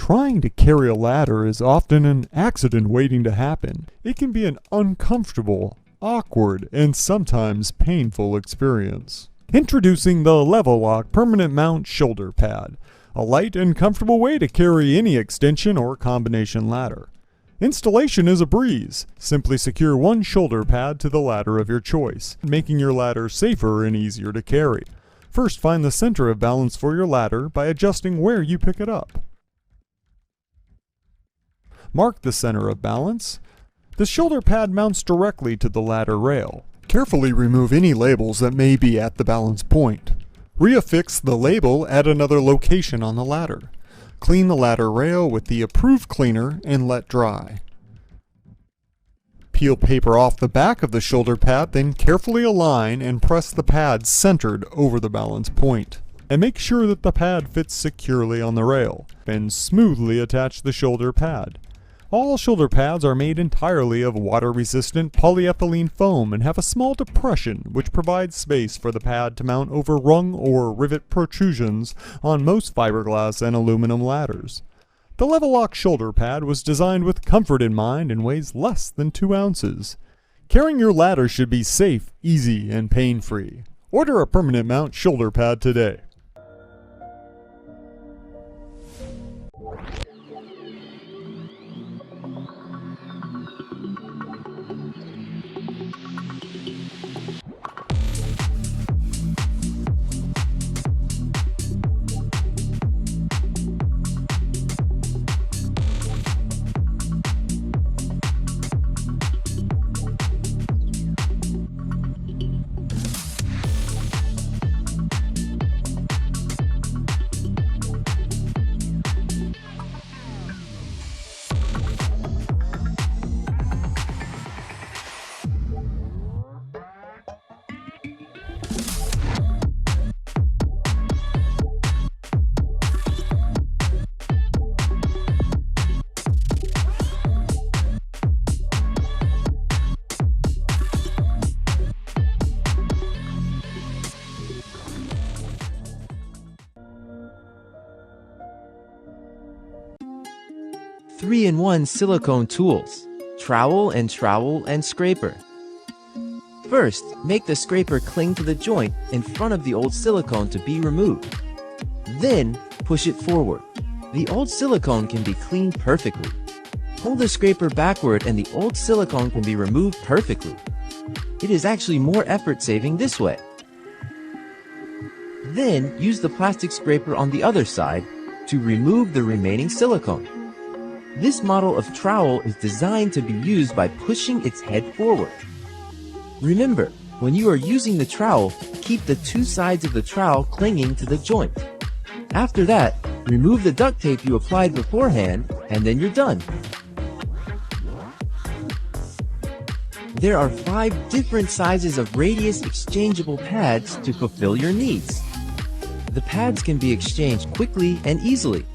Trying to carry a ladder is often an accident waiting to happen. It can be an uncomfortable, awkward, and sometimes painful experience. Introducing the Level-Lock Permanent Mount Shoulder Pad, a light and comfortable way to carry any extension or combination ladder. Installation is a breeze. Simply secure one shoulder pad to the ladder of your choice, making your ladder safer and easier to carry. First, find the center of balance for your ladder by adjusting where you pick it up. Mark the center of balance. The shoulder pad mounts directly to the ladder rail. Carefully remove any labels that may be at the balance point. Reaffix the label at another location on the ladder. Clean the ladder rail with the approved cleaner and let dry. Peel paper off the back of the shoulder pad, then carefully align and press the pad centered over the balance point. And make sure that the pad fits securely on the rail. Then smoothly attach the shoulder pad. All shoulder pads are made entirely of water-resistant polyethylene foam and have a small depression which provides space for the pad to mount over rung or rivet protrusions on most fiberglass and aluminum ladders. The Level-Lock shoulder pad was designed with comfort in mind and weighs less than 2 ounces. Carrying your ladder should be safe, easy, and pain-free. Order a permanent mount shoulder pad today. Three-in-one silicone tools, trowel and scraper. First, make the scraper cling to the joint in front of the old silicone to be removed. Then, push it forward. The old silicone can be cleaned perfectly. Pull the scraper backward and the old silicone can be removed perfectly. It is actually more effort-saving this way. Then, use the plastic scraper on the other side to remove the remaining silicone. This model of trowel is designed to be used by pushing its head forward. Remember, when you are using the trowel, keep the 2 sides of the trowel clinging to the joint. After that, remove the duct tape you applied beforehand, and then you're done. There are 5 different sizes of radius exchangeable pads to fulfill your needs. The pads can be exchanged quickly and easily.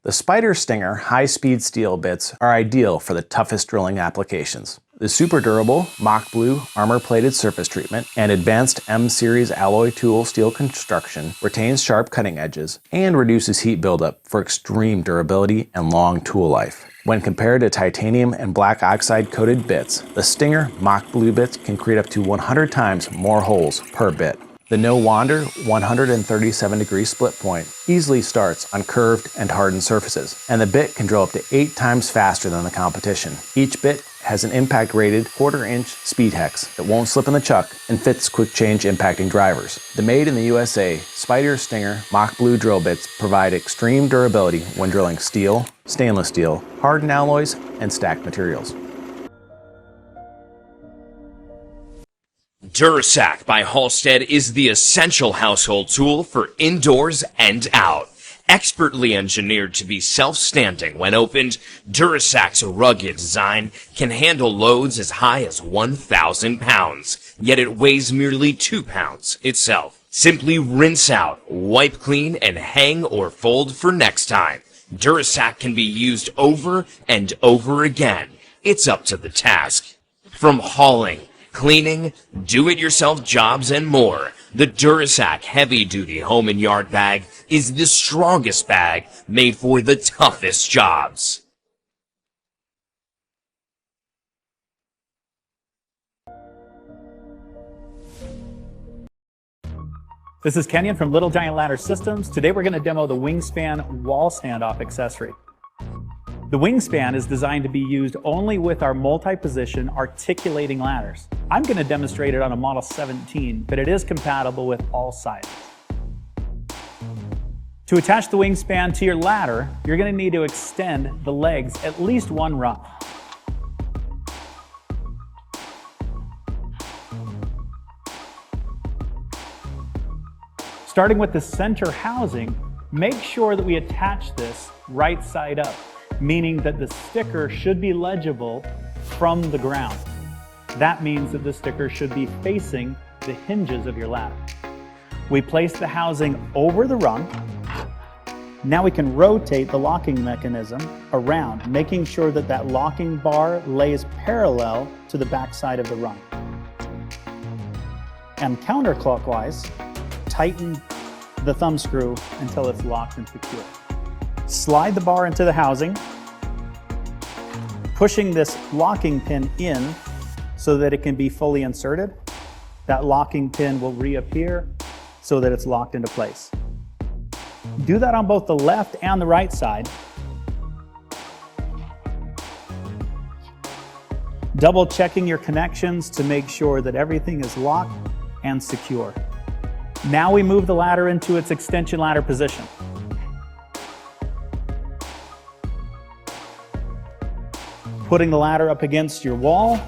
The Spyder Stinger high-speed steel bits are ideal for the toughest drilling applications. The super durable Mach Blue armor-plated surface treatment and advanced M-Series alloy tool steel construction retains sharp cutting edges and reduces heat buildup for extreme durability and long tool life. When compared to titanium and black oxide coated bits, the Stinger Mach Blue bits can create up to 100 times more holes per bit. The No Wander 137-degree split point easily starts on curved and hardened surfaces, and the bit can drill up to 8 times faster than the competition. Each bit has an impact-rated 1/4-inch speed hex that won't slip in the chuck and fits quick change impacting drivers. The made in the USA Spyder Stinger Mach Blue drill bits provide extreme durability when drilling steel, stainless steel, hardened alloys, and stacked materials. Durasac by Halstead is the essential household tool for indoors and out. Expertly engineered to be self-standing when opened, Durasac's rugged design can handle loads as high as 1,000 pounds, yet it weighs merely 2 pounds itself. Simply rinse out, wipe clean, and hang or fold for next time. Durasac can be used over and over again. It's up to the task. From hauling, cleaning, do-it-yourself jobs, and more, the Durasac heavy-duty home and yard bag is the strongest bag made for the toughest jobs. This is Kenyon from Little Giant Ladder Systems. Today we're going to demo the Wingspan wall standoff accessory. The Wingspan is designed to be used only with our multi-position articulating ladders. I'm going to demonstrate it on a Model 17, but it is compatible with all sizes. To attach the Wingspan to your ladder, you're going to need to extend the legs at least 1 rung. Starting with the center housing, make sure that we attach this right side up, meaning that the sticker should be legible from the ground. That means that the sticker should be facing the hinges of your ladder. We place the housing over the rung. Now we can rotate the locking mechanism around, making sure that that locking bar lays parallel to the back side of the rung. And counterclockwise, tighten the thumb screw until it's locked and secure. Slide the bar into the housing, pushing this locking pin in so that it can be fully inserted. That locking pin will reappear so that it's locked into place. Do that on both the left and the right side. Double checking your connections to make sure that everything is locked and secure. Now we move the ladder into its extension ladder position. Putting the ladder up against your wall.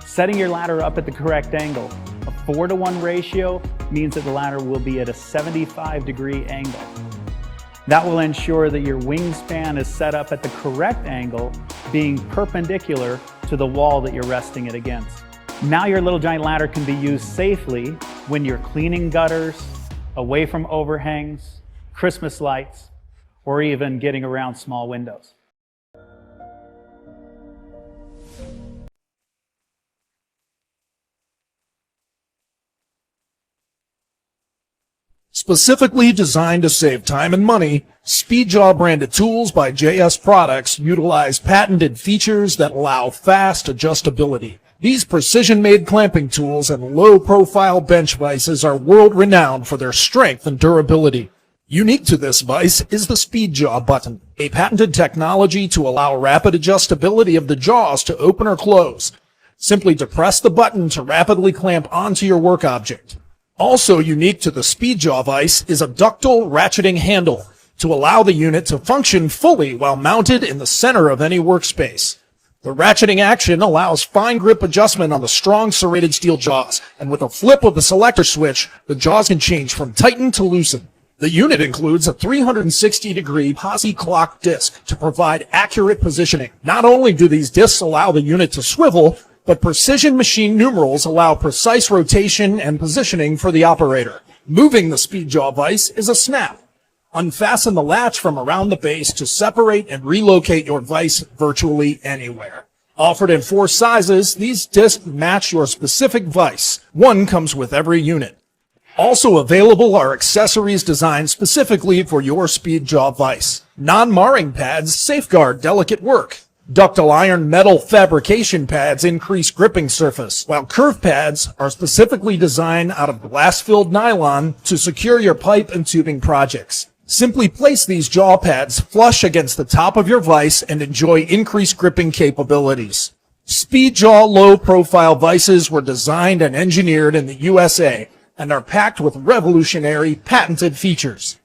Setting your ladder up at the correct angle. A 4-to-1 ratio means that the ladder will be at a 75-degree angle. That will ensure that your wingspan is set up at the correct angle, being perpendicular to the wall that you're resting it against. Now your Little Giant ladder can be used safely when you're cleaning gutters, away from overhangs, Christmas lights, or even getting around small windows. Specifically designed to save time and money, Speedjaw branded tools by JS Products utilize patented features that allow fast adjustability. These precision-made clamping tools and low-profile bench vices are world-renowned for their strength and durability. Unique to this vise is the Speedjaw button, a patented technology to allow rapid adjustability of the jaws to open or close. Simply depress the button to rapidly clamp onto your work object. Also unique to the Speedjaw vise is a ductile ratcheting handle to allow the unit to function fully while mounted in the center of any workspace. The ratcheting action allows fine grip adjustment on the strong serrated steel jaws, and with a flip of the selector switch, the jaws can change from tighten to loosen. The unit includes a 360-degree posi clock disc to provide accurate positioning. Not only do these discs allow the unit to swivel, but precision machine numerals allow precise rotation and positioning for the operator. Moving the speed jaw vise is a snap. Unfasten the latch from around the base to separate and relocate your vise virtually anywhere. Offered in 4 sizes, these discs match your specific vise. One comes with every unit. Also available are accessories designed specifically for your speed jaw vise. Non-marring pads safeguard delicate work. Ductile iron metal fabrication pads increase gripping surface, while curve pads are specifically designed out of glass-filled nylon to secure your pipe and tubing projects. Simply place these jaw pads flush against the top of your vise and enjoy increased gripping capabilities. Speed jaw low-profile vices were designed and engineered in the USA and are packed with revolutionary patented features.